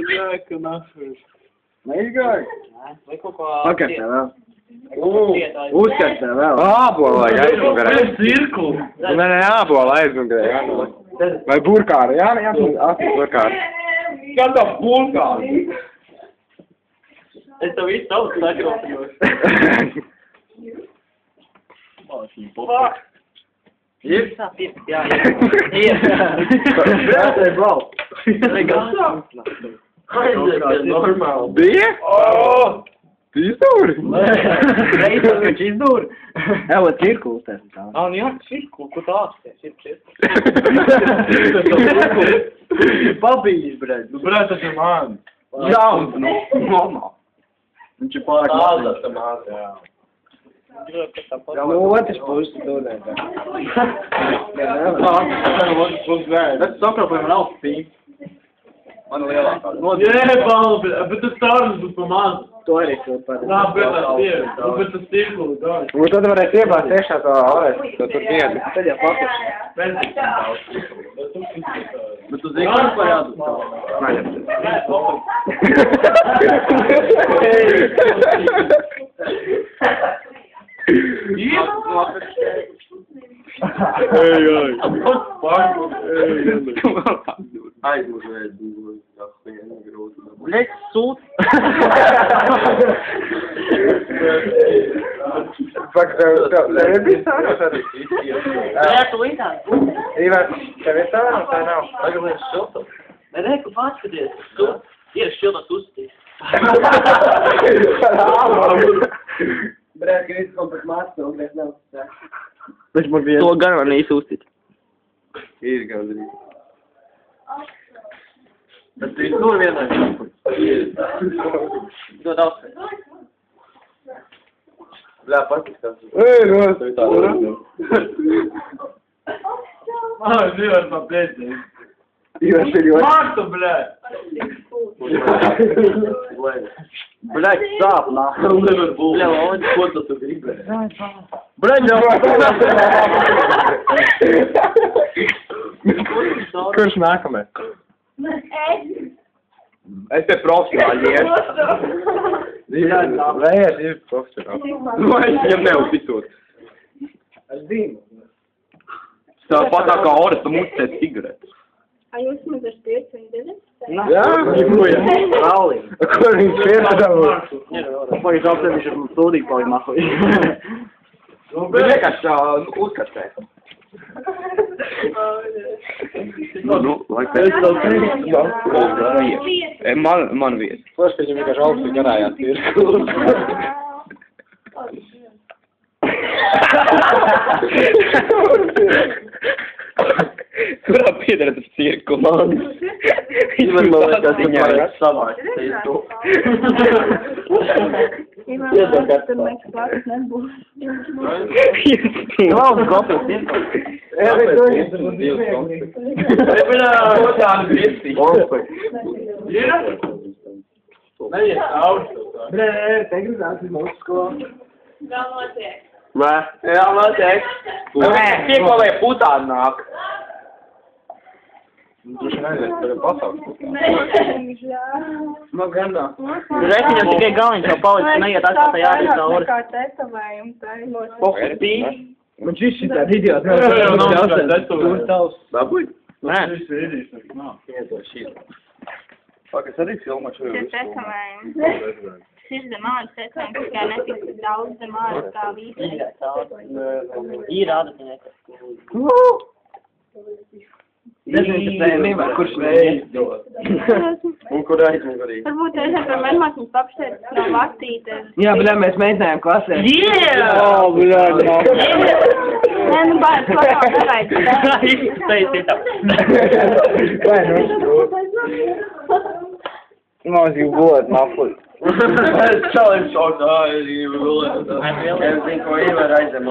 Izgāja, nafis. Neizgāja? Vai kaut ko... Pakartē vēl. Uzkartē vēl. Ābola vajag aizmugarē. Cirklu. Nē, ābola aizmugarē. Vai burkāri, jā, burkāri. Kā tā bulgāri? Es tev visu tautu sakropļos. Ir? Jā. Brātē, blau. Normāli. Bija? Tu izdūri? Reizes, ka viņš izdūri. Evo, cirkuls tas. Nu jā, cirklu, ko tā āksties? Papīļs, bret. Nu, brāt, tas ir man. Jauns, nu, normāli. Viņš ir pārāk Tādas tam māt, jā. Nu, otrs puses dūrē. Tas sakropļiem nav spīm. man lielākā. Jēbal, bet tas tādas būs pa maz. To arī kaut pārāk. Nā, bet tas ir. Bet tas tirgu, tā. Un tad varēs iebāzt iekšā to ārēs, to tur viedi. Tad jau papīrs. Bet tu zini, kas parādu? Aizmuzēt, Блять, суд. Pak, tev nebija sānos arī? Jā, tu līdās. Ivars, tev ir sānos vai nav? Tagad ir šiltas. Nē, ku paskaties. Tu ir šiltas uzstīs. Brēt, ka viss kaut pat māc, un mēs nav. To gan var neizsūstīt. ir gandrīz. Bet tu tur vienai. To daudz. Bļā, patīkās. Nos! Es nevaru tā plēsīt. Ivars ir ļoti. Marta, bļā! Brēt, sāp, nā. Nevar būt. Bļā, ko tu gribēji? Brēt, jau. Kurš nākamais? Es te profesionāli iešu. Nē, es ir profesionāli. Nu, es viņam neuzticot. Es zinu. Tāpat tā kā Oras, tu mucēt cigaretes. A jūs mums ar spiecu un dēļ? Jā, ņikuja. Rauli. Kur viņš piedāvā? Pagaid, apsēd, viņš ir sūdīgi paliek mahoji. Viņš vienkārši uzkastē. Nu, laikam. Man vieta. Forši, ka viņam vienkārši augstu garājās ir. Kurā piedara tas cirku? Viņš man liekas, viņā ir savāks. Tur nekas klāts nebūs. Klausu kopijas ir. Neies augstu. Brē, te gribētu uz mūsu skolu. Vēl notiek. Nē, jā, notiek. Tiek vēl vai putāni nāk. Droši neaizies tagad pasaules putāni. No gandā. Reķiņam tikai galviņš jau palicis, neiet atstāt tajā arī cauri. Kā tetovējums, tā ir ļoti. Pokupī. Man šis šitā idiots. Dabūj? Nē. Pakas arī filmaču. Tas tetovējums. Šis zemāļas tetovējums, tikai netiks daudz zemāļas kā vīsi. Ir ādatiniek. Nezinu, kurš neizdod. Un kur aizmugarī? Varbūt reizēm par medmākums papštēt no vaktītes. Jā, bļā, mēs mēģinājām klasē. Yeah! O, bļā, nā. Nē, nu bērns, ko tā nevajag. Vai, nu? Mums jau būtu mafut. Es čau, es šaut, es gribu gulēt. Es zinu, ko Ivar aizem.